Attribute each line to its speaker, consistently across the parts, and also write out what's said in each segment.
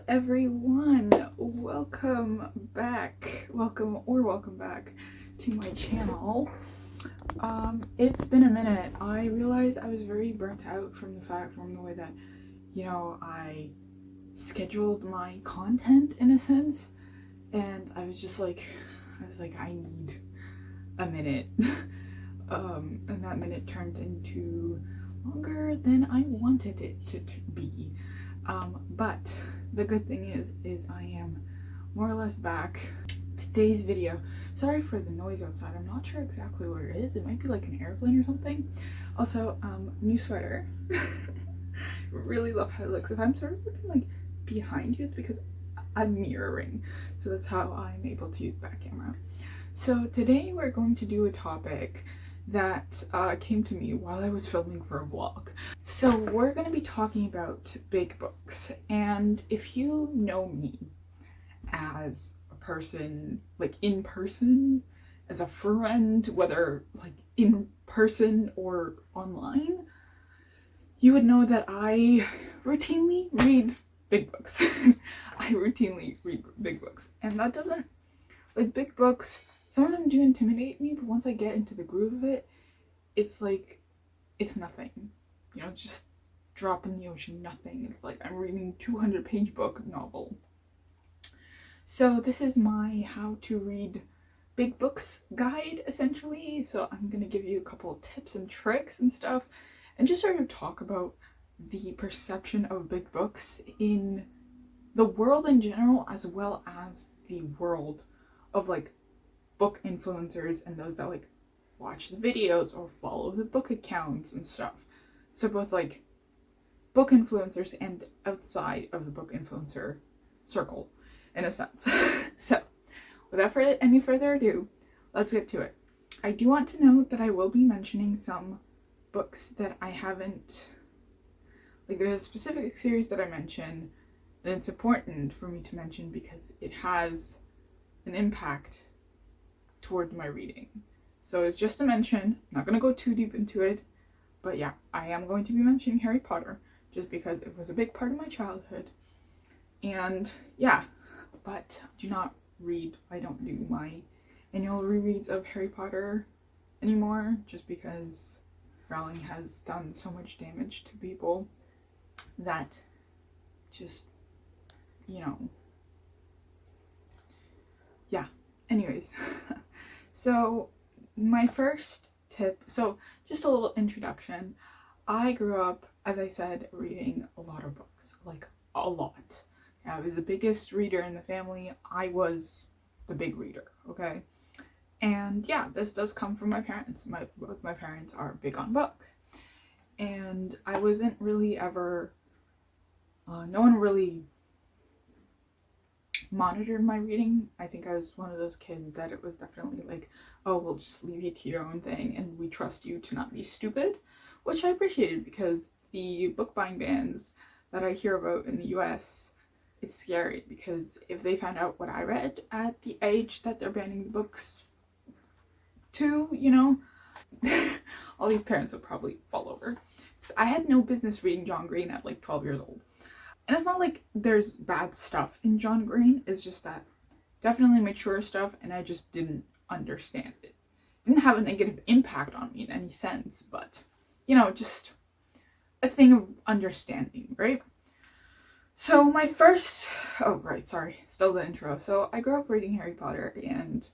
Speaker 1: everyone, welcome back to my channel. It's been a minute. I realized I was very burnt out from the way that, I scheduled my content in a sense, and I was like, I need a minute. And that minute turned into longer than I wanted it to be. But the good thing is I am more or less back. Today's video, sorry for the noise outside, I'm not sure exactly what it is. It might be like an airplane or something. Also, new sweater. Really love how it looks. If I'm sort of looking like behind you, it's because I'm mirroring, so that's how I'm able to use back camera. So today we're going to do a topic that came to me while I was filming for a vlog. So we're going to be talking about big books, and if you know me as a person, like in person, as a friend, whether like in person or online, you would know that I routinely read big books. I routinely read big books, and that doesn't, like, big books, some of them do intimidate me, but once I get into the groove of it, it's like, it's nothing. It's just drop in the ocean, nothing. It's like I'm reading a 200-page book novel. So this is my how to read big books guide, essentially. So I'm gonna give you a couple tips and tricks and stuff, and just sort of talk about the perception of big books in the world in general, as well as the world of like book influencers and those that like watch the videos or follow the book accounts and stuff. So both like book influencers and outside of the book influencer circle, in a sense. So without any further ado, let's get to it. I do want to note that I will be mentioning some books that I haven't, like, there's a specific series that I mention, and it's important for me to mention because it has an impact toward my reading. So it's just a mention. I'm not going to go too deep into it, but yeah, I am going to be mentioning Harry Potter just because it was a big part of my childhood. And yeah, but I don't do my annual rereads of Harry Potter anymore, just because Rowling has done so much damage to people that just, yeah. Anyways, so my first tip, so just a little introduction. I grew up, as I said, reading a lot of books, like a lot. I was the biggest reader in the family. I was the big reader, okay? And yeah, this does come from my parents. Both my parents are big on books. And I wasn't really ever, no one really monitored my reading. I think I was one of those kids that it was definitely like, oh, we'll just leave you to your own thing and we trust you to not be stupid, which I appreciated, because the book buying bans that I hear about in the US, it's scary, because if they found out what I read at the age that they're banning the books to, all these parents would probably fall over. I had no business reading John Green at like 12 years old. And it's not like there's bad stuff in John Green, it's just that definitely mature stuff, and I just didn't understand it. It didn't have a negative impact on me in any sense, but, just a thing of understanding, right? So my first, still the intro. So I grew up reading Harry Potter, and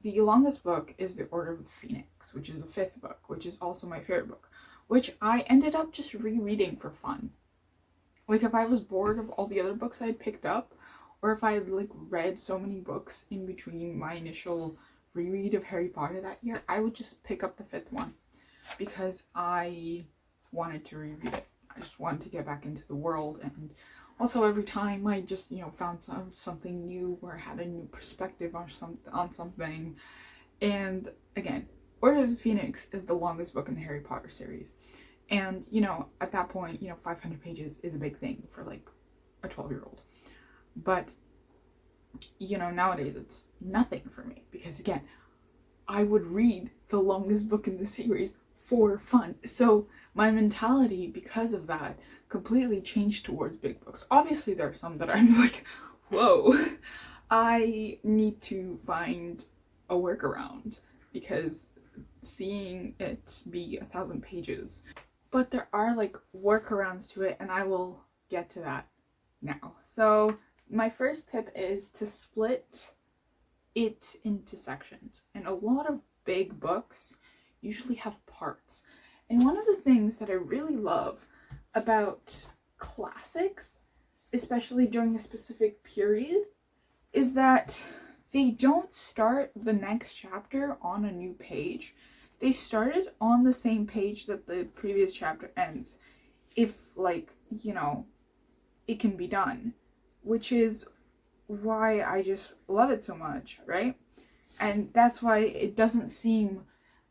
Speaker 1: the longest book is The Order of the Phoenix, which is the 5th book, which is also my favorite book, which I ended up just rereading for fun. Like, if I was bored of all the other books I'd picked up, or if I had like read so many books in between my initial reread of Harry Potter that year, I would just pick up the 5th one because I wanted to reread it. I just wanted to get back into the world, and also every time I just, found something new or had a new perspective on something. And again, Order of the Phoenix is the longest book in the Harry Potter series. And, at that point, 500 pages is a big thing for like a 12-year-old. But, nowadays it's nothing for me, because again, I would read the longest book in the series for fun. So my mentality, because of that, completely changed towards big books. Obviously, there are some that I'm like, whoa, I need to find a workaround, because seeing it be 1,000 pages. But there are like workarounds to it, and I will get to that now. So my first tip is to split it into sections. And a lot of big books usually have parts. And one of the things that I really love about classics, especially during a specific period, is that they don't start the next chapter on a new page. They started on the same page that the previous chapter ends, if, like, you know, it can be done, which is why I just love it so much, right? And that's why it doesn't seem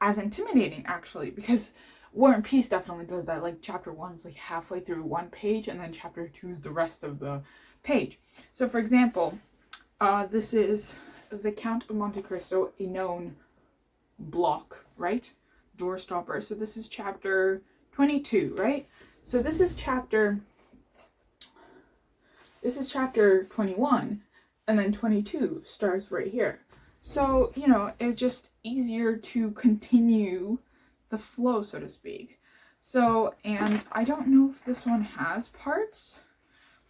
Speaker 1: as intimidating, actually, because War and Peace definitely does that. Like, chapter 1 is like halfway through one page, and then chapter 2 is the rest of the page. So, for example, this is The Count of Monte Cristo, a known block, right? Doorstoppers. So this is chapter 22, right? So this is chapter 21, and then 22 starts right here. So, you know, it's just easier to continue the flow, so to speak. So, and I don't know if this one has parts,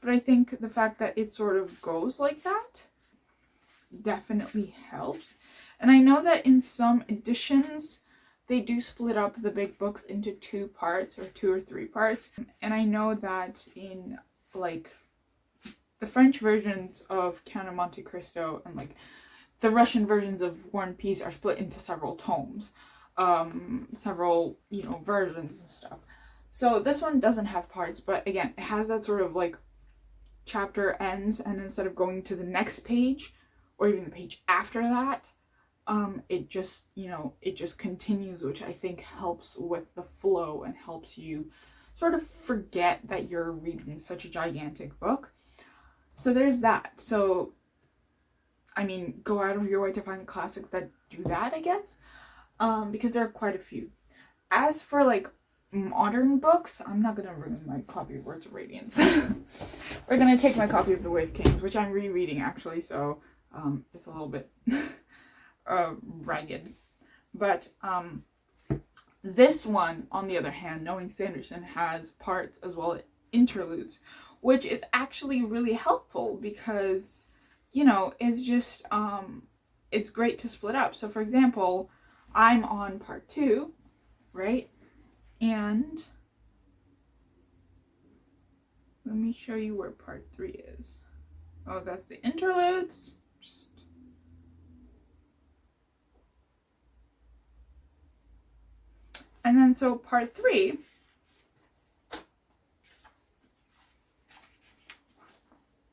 Speaker 1: but I think the fact that it sort of goes like that definitely helps. And I know that in some editions they do split up the big books into 2 parts, or 2 or 3 parts. And I know that in, like, the French versions of Count of Monte Cristo and, like, the Russian versions of War and Peace are split into several tomes, several, you know, versions and stuff. So this one doesn't have parts, but again, it has that sort of, like, chapter ends, and instead of going to the next page or even the page after that, it just, you know, it just continues, which I think helps with the flow and helps you sort of forget that you're reading such a gigantic book. So there's that. So, I mean, go out of your way to find the classics that do that, I guess, because there are quite a few. As for, like, modern books, I'm not gonna ruin my copy of Words of Radiance. We're gonna take my copy of The Way of Kings, which I'm rereading, actually, so it's a little bit ragged. But this one, on the other hand, Knowing Sanderson, has parts as well as interludes, which is actually really helpful because, you know, it's just, it's great to split up. So, for example, I'm on part 2, right? And let me show you where part 3 is. Oh, that's the interludes. And then, so part 3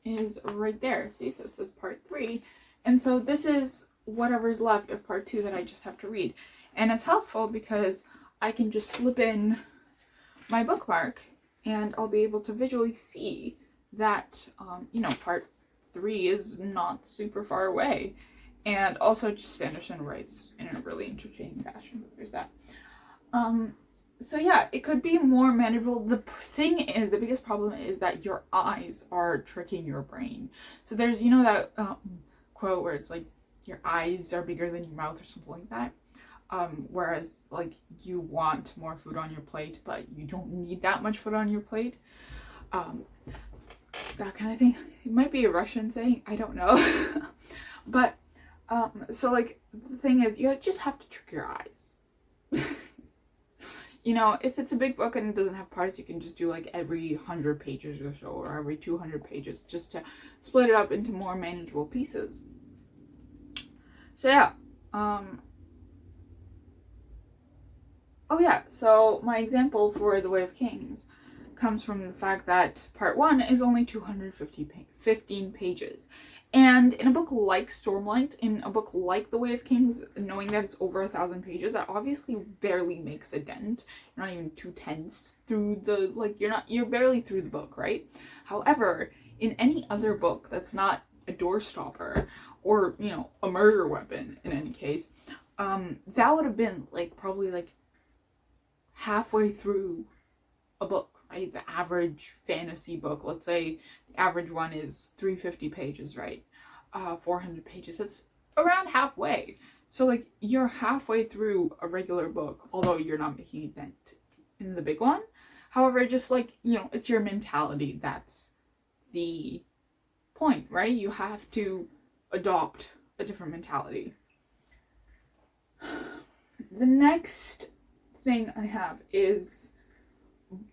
Speaker 1: is right there. See, so it says part 3. And so this is whatever's left of part 2 that I just have to read. And it's helpful because I can just slip in my bookmark and I'll be able to visually see that, you know, part 3 is not super far away. And also, just Sanderson writes in a really entertaining fashion. There's that. So yeah, it could be more manageable. The thing is, the biggest problem is that your eyes are tricking your brain. So there's, you know, that quote where it's like, your eyes are bigger than your mouth or something like that. Whereas, like, you want more food on your plate, but you don't need that much food on your plate. That kind of thing. It might be a Russian saying, I don't know. But, so, like, the thing is, you just have to trick your eyes. You know, if it's a big book and it doesn't have parts, you can just do, like, every 100 pages or so, or every 200 pages, just to split it up into more manageable pieces. So, yeah. Oh yeah, so my example for The Way of Kings comes from the fact that part 1 is only 215 pages. And in a book like Stormlight, in a book like The Way of Kings, knowing that it's over 1,000 pages, that obviously barely makes a dent. You're not even 2/10 through the, like, you're barely through the book, right? However, in any other book that's not a doorstopper, or, you know, a murder weapon in any case, that would have been, like, probably, like, halfway through a book, right? The average fantasy book, let's say the average one is 350 pages, right? 400 pages. That's around halfway. So like you're halfway through a regular book, although you're not making a dent in the big one. However, just like, you know, it's your mentality that's the point, right? You have to adopt a different mentality. The next thing I have is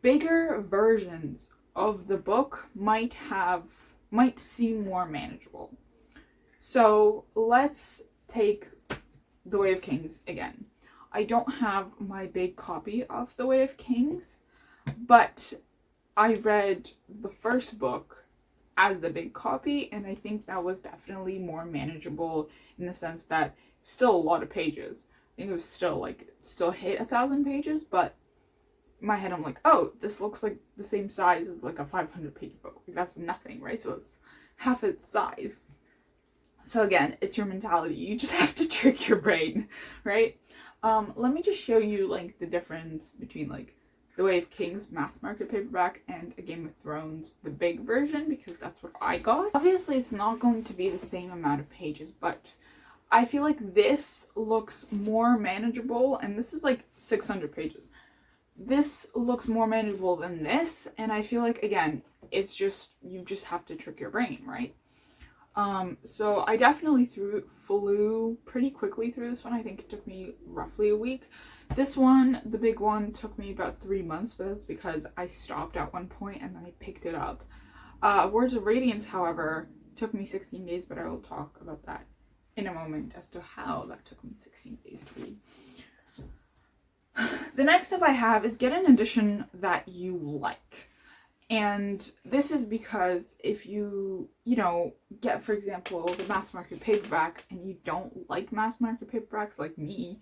Speaker 1: bigger versions of the book might seem more manageable. So let's take The Way of Kings again. I don't have my big copy of The Way of Kings, but I read the first book as the big copy, and I think that was definitely more manageable in the sense that still a lot of pages. I think it was still hit 1,000 pages, but in my head I'm like, oh, this looks like the same size as like a 500-page book. Like, that's nothing, right? So it's half its size. So again, it's your mentality. You just have to trick your brain, right? Let me just show you like the difference between like The Way of Kings mass market paperback and A Game of Thrones, the big version, because that's what I got. Obviously, it's not going to be the same amount of pages, but I feel like this looks more manageable, and this is like 600 pages. This looks more manageable than this, and I feel like, again, it's just, you just have to trick your brain, right? So I definitely flew pretty quickly through this one. I think it took me roughly a week. This one, the big one, took me about 3 months, but that's because I stopped at one point and then I picked it up. Words of Radiance, however, took me 16 days, but I will talk about that in a moment as to how that took me 16 days to read. The next step I have is get an edition that you like. And this is because if you get, for example, the mass market paperback and you don't like mass market paperbacks like me,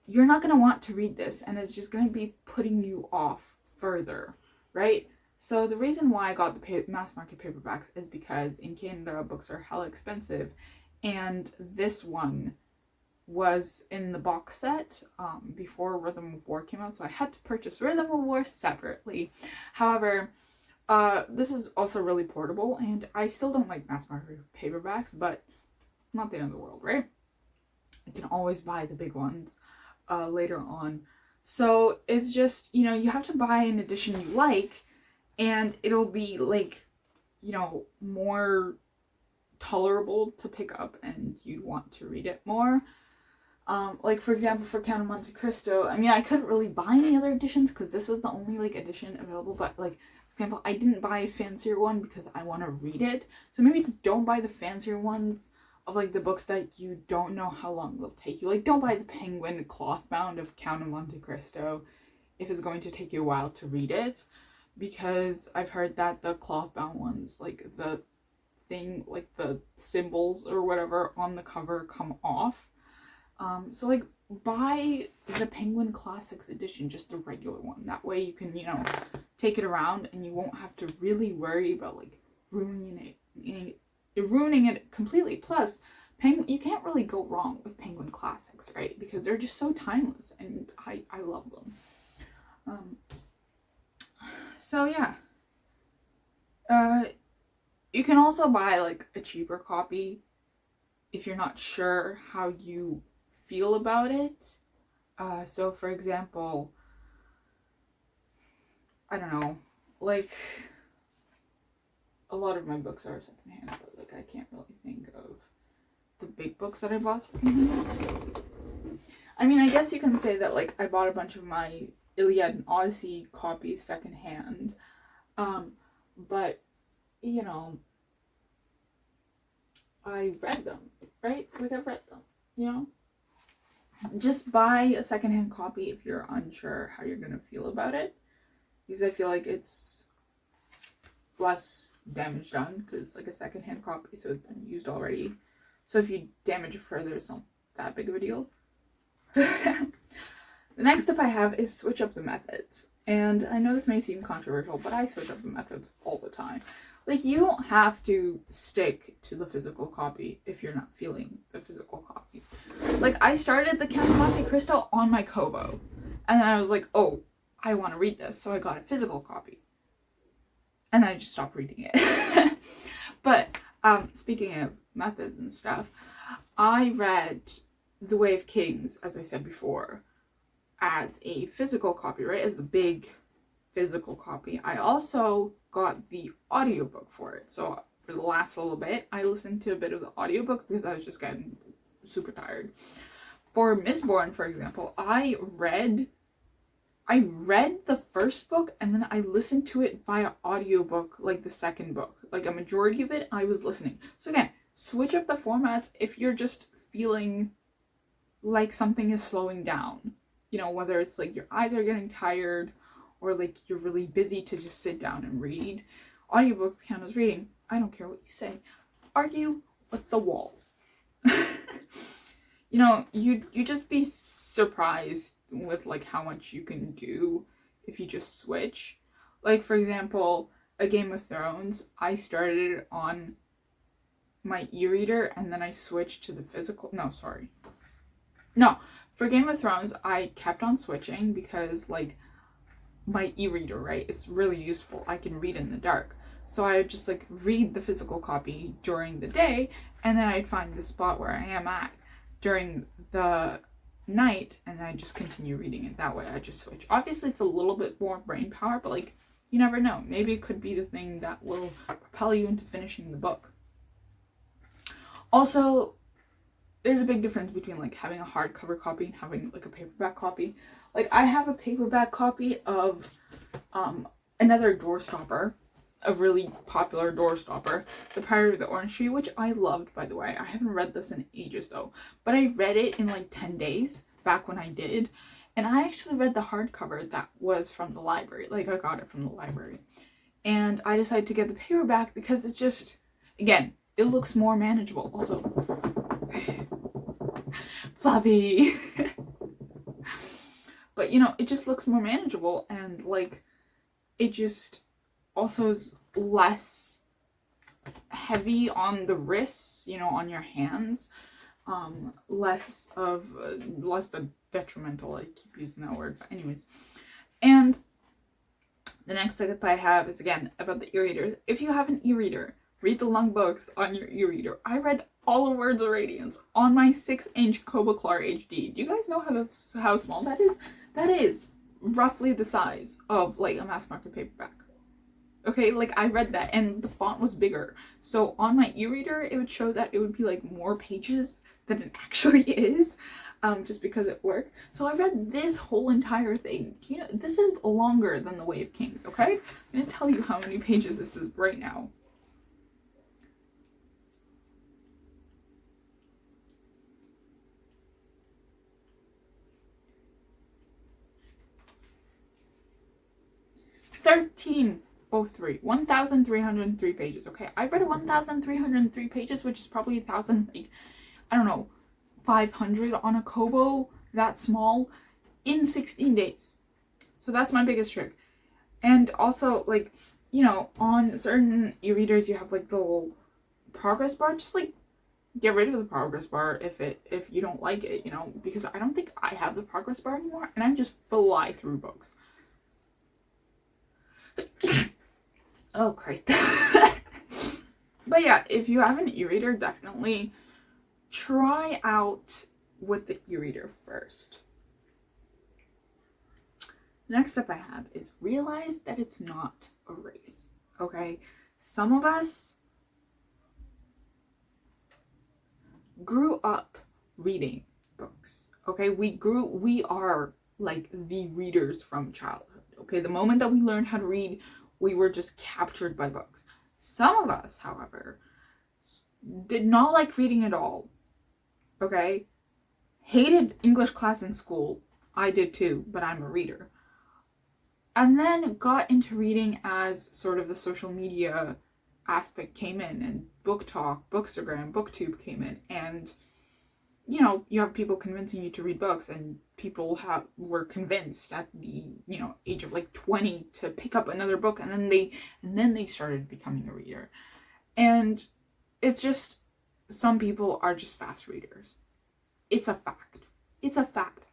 Speaker 1: you're not going to want to read this, and it's just going to be putting you off further, right? So the reason why I got the mass market paperbacks is because in Canada, books are hella expensive, and this one was in the box set before Rhythm of War came out, so I had to purchase Rhythm of War separately. However, this is also really portable, and I still don't like mass market paperbacks, but not the end of the world, right? I can always buy the big ones later on. So it's just, you have to buy an edition you like, and it'll be like, more tolerable to pick up, and you'd want to read it more. Like, for example, for Count of Monte Cristo, I mean, I couldn't really buy any other editions because this was the only, like, edition available, but, like, for example, I didn't buy a fancier one because I want to read it. So maybe don't buy the fancier ones of, like, the books that you don't know how long they'll take you. Like, don't buy the Penguin cloth bound of Count of Monte Cristo if it's going to take you a while to read it, because I've heard that the cloth bound ones, like, the thing, like, the symbols or whatever on the cover come off. So, like, buy the Penguin Classics edition, just the regular one. That way you can, take it around and you won't have to really worry about, like, ruining it completely. Plus, you can't really go wrong with Penguin Classics, right? Because they're just so timeless, and I love them. So, yeah. You can also buy, like, a cheaper copy if you're not sure how you feel about it. So for example, I don't know, like, a lot of my books are secondhand, but like I can't really think of the big books that I bought secondhand. I mean, I guess you can say that, like, I bought a bunch of my Iliad and Odyssey copies secondhand, but I read them, right? Like, I've read them, Just buy a secondhand copy if you're unsure how you're gonna feel about it, because I feel like it's less damage done because it's like a secondhand copy, so it's been used already. So if you damage it further, it's not that big of a deal. The next tip I have is switch up the methods. And I know this may seem controversial, but I switch up the methods all the time. Like, you don't have to stick to the physical copy if you're not feeling the physical copy. Like, I started the Count of Monte Cristo on my Kobo. And then I was like, oh, I want to read this. So I got a physical copy. And then I just stopped reading it. But speaking of methods and stuff, I read The Way of Kings, as I said before, as a physical copy, right? As the big physical copy. I also got the audiobook for it. So for the last little bit, I listened to a bit of the audiobook because I was just getting super tired. For Mistborn, for example, I read the first book and then I listened to it via audiobook, like the second book. Like a majority of it, I was listening. So again, switch up the formats if you're just feeling like something is slowing down. You know, whether it's like your eyes are getting tired or like you're really busy to just sit down and read. Audiobooks count as reading. I don't care what you say. Argue with the wall. You know, you just be surprised with like how much you can do if you just switch. Like for example, a Game of Thrones, I started on my e-reader and then I switched to the physical. No, for Game of Thrones, I kept on switching because like my e-reader, right? It's really useful. I can read in the dark. So I would just like read the physical copy during the day and then I'd find the spot where I am at during the night and I just continue reading it that way. I just switch. Obviously it's a little bit more brain power, but like you never know. Maybe it could be the thing that will propel you into finishing the book. Also, there's a big difference between like having a hardcover copy and having like a paperback copy. Like I have a paperback copy of another Doorstopper, a really popular Doorstopper, The Pirate of the Orange Tree, which I loved, by the way. I haven't read this in ages though, but I read it in like 10 days back when I did, and I actually read the hardcover that was from the library. Like I got it from the library, and I decided to get the paperback because it's just, again, it looks more manageable. Also, floppy. But you know, it just looks more manageable and like it just also is less heavy on the wrists, you know, on your hands. Less detrimental. I keep using that word, but anyways. And the next tip I have is again about the e-readers. If you have an e-reader, read the long books on your e-reader. I read all of Words of Radiance on my 6-inch Kobo Clar HD. Do you guys know how small that is? That is roughly the size of like a mass market paperback. Okay, like I read that and the font was bigger. So on my e-reader, it would show that it would be like more pages than it actually is, just because it works. So I read this whole entire thing. You know, this is longer than The Way of Kings, okay? I'm gonna tell you how many pages this is right now. Oh, 1,303 pages. Okay, I read 1,303 pages, which is probably 1,000, like, I don't know, 500 on a Kobo that small in 16 days. So that's my biggest trick. And also, like, you know, on certain e-readers, you have like the little progress bar. Just like get rid of the progress bar if you don't like it, you know, because I don't think I have the progress bar anymore, and I just fly through books. Oh Christ. But yeah, if you have an e-reader, definitely try out with the e-reader first. The next step I have is realize that it's not a race. Okay, some of us grew up reading books. Okay, we are like the readers from childhood. Okay, the moment that we learned how to read, we were just captured by books. Some of us, however, did not like reading at all. Okay, hated English class in school. I did too, but I'm a reader. And then got into reading as sort of the social media aspect came in, and book talk, bookstagram, booktube came in, and you know, you have people convincing you to read books, and people were convinced at the, you know, age of like 20 to pick up another book, and then they started becoming a reader. And it's just, some people are just fast readers. It's a fact.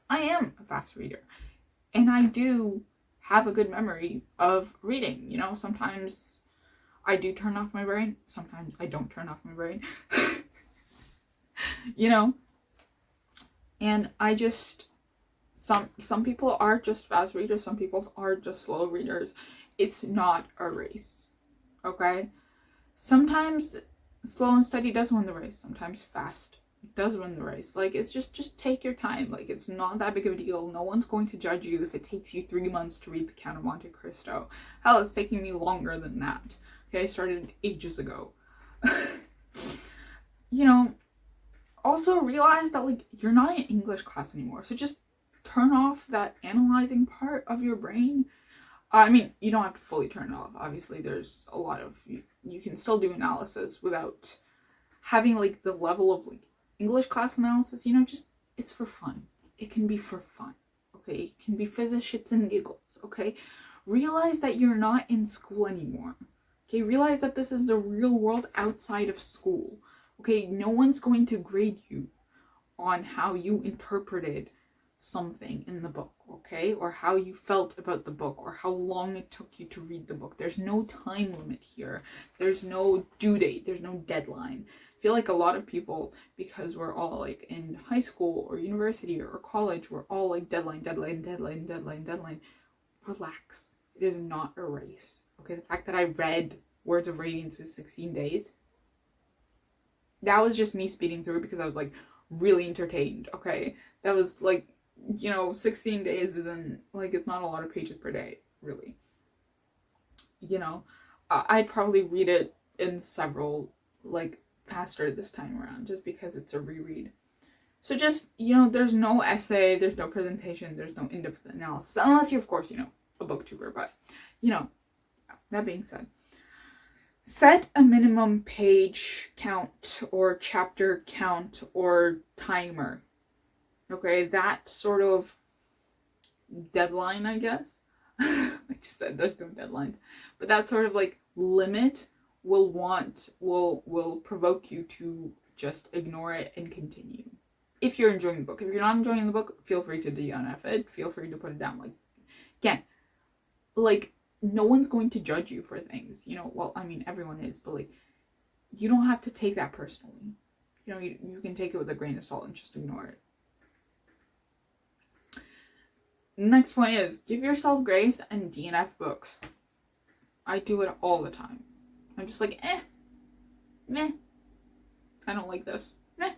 Speaker 1: I am a fast reader. And I do have a good memory of reading. You know, sometimes I do turn off my brain. Sometimes I don't turn off my brain. You know? And I just, some people are just fast readers. Some people are just slow readers. It's not a race. Okay? Sometimes slow and steady does win the race. Sometimes fast does win the race. Like, it's just take your time. Like, it's not that big of a deal. No one's going to judge you if it takes you 3 months to read The Count of Monte Cristo. Hell, it's taking me longer than that. Okay, I started ages ago. You know, also realize that, like, you're not in English class anymore. So just turn off that analyzing part of your brain. I mean, you don't have to fully turn it off. Obviously, there's a lot of, you can still do analysis without having, like, the level of, like, English class analysis. You know, just, it's for fun. It can be for fun, okay? It can be for the shits and giggles, okay? Realize that you're not in school anymore, okay? Realize that this is the real world outside of school, okay? No one's going to grade you on how you interpreted something in the book, okay? Or how you felt about the book, or how long it took you to read the book. There's no time limit here. There's no due date. There's no deadline. I feel like a lot of people, because we're all, like, in high school or university or college, we're all like deadline. Relax. It is not a race, okay? The fact that I read Words of Radiance in 16 days, that was just me speeding through because I was, like, really entertained, okay? That was, like, you know, 16 days isn't, like, it's not a lot of pages per day, really. You know, I'd probably read it in several, like, faster this time around, just because it's a reread. So just, you know, there's no essay, there's no presentation, there's no in-depth analysis, unless you're, of course, you know, a booktuber. But, you know, that being said, set a minimum page count or chapter count or timer. Okay, that sort of deadline, I guess. Like you said, there's no deadlines. But that sort of, like, limit will provoke you to just ignore it and continue. If you're enjoying the book. If you're not enjoying the book, feel free to DNF it. Feel free to put it down. Like, again, like, no one's going to judge you for things. You know, well, I mean, everyone is, but, like, you don't have to take that personally. You know, you can take it with a grain of salt and just ignore it. Next point is, give yourself grace and DNF books. I do it all the time. I'm just like, meh. I don't like this. Meh.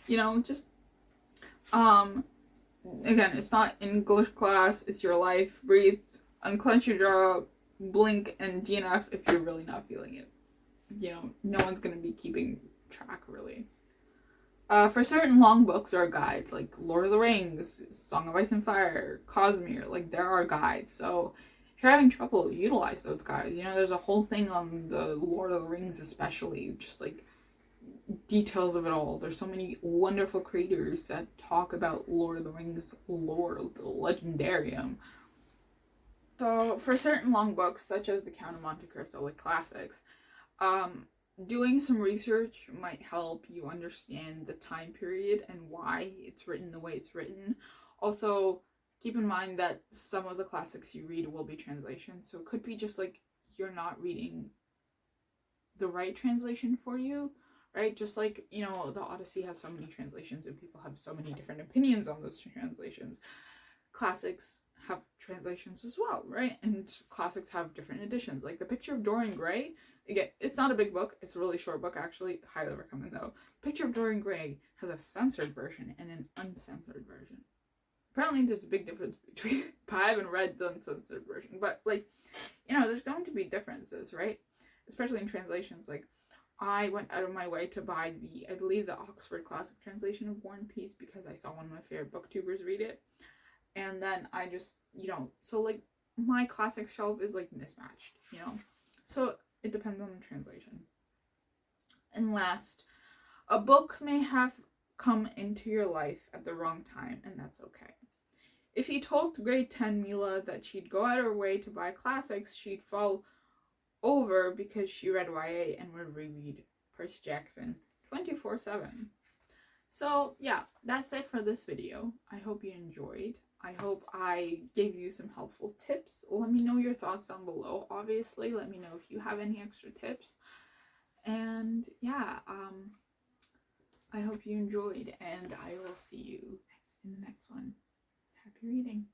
Speaker 1: You know, just, again, it's not English class, it's your life. Breathe, unclench your jaw, blink, and DNF if you're really not feeling it. You know, no one's gonna be keeping track, really. For certain long books or guides, like Lord of the Rings, Song of Ice and Fire, Cosmere, like, there are guides. So if you're having trouble, utilize those guides. You know, there's a whole thing on the Lord of the Rings, especially, just, like, details of it all. There's so many wonderful creators that talk about Lord of the Rings lore, the legendarium. So for certain long books, such as The Count of Monte Cristo, like classics, doing some research might help you understand the time period and why it's written the way it's written. Also, keep in mind that some of the classics you read will be translations, so it could be just, like, you're not reading the right translation for you, right? Just like, you know, the Odyssey has so many translations and people have so many different opinions on those translations. Classics have translations as well, right? And classics have different editions. Like The Picture of Dorian Gray, again, it's not a big book. It's a really short book, actually. Highly recommend, though. Picture of Dorian Gray has a censored version and an uncensored version. Apparently there's a big difference between, I haven't read the uncensored version, but, like, you know, there's going to be differences, right? Especially in translations. Like, I went out of my way to buy I believe the Oxford Classic translation of War and Peace because I saw one of my favorite booktubers read it. And then I just, you know, so, like, my classic shelf is, like, mismatched, you know? So it depends on the translation. And last, a book may have come into your life at the wrong time, and that's okay. If you told grade 10 Mila that she'd go out of her way to buy classics, she'd fall over because she read YA and would reread Percy Jackson 24/7. So yeah, that's it for this video. I hope you enjoyed. I hope I gave you some helpful tips. Let me know your thoughts down below. Obviously, let me know if you have any extra tips. And yeah, I hope you enjoyed, and I will see you in the next one. Happy reading.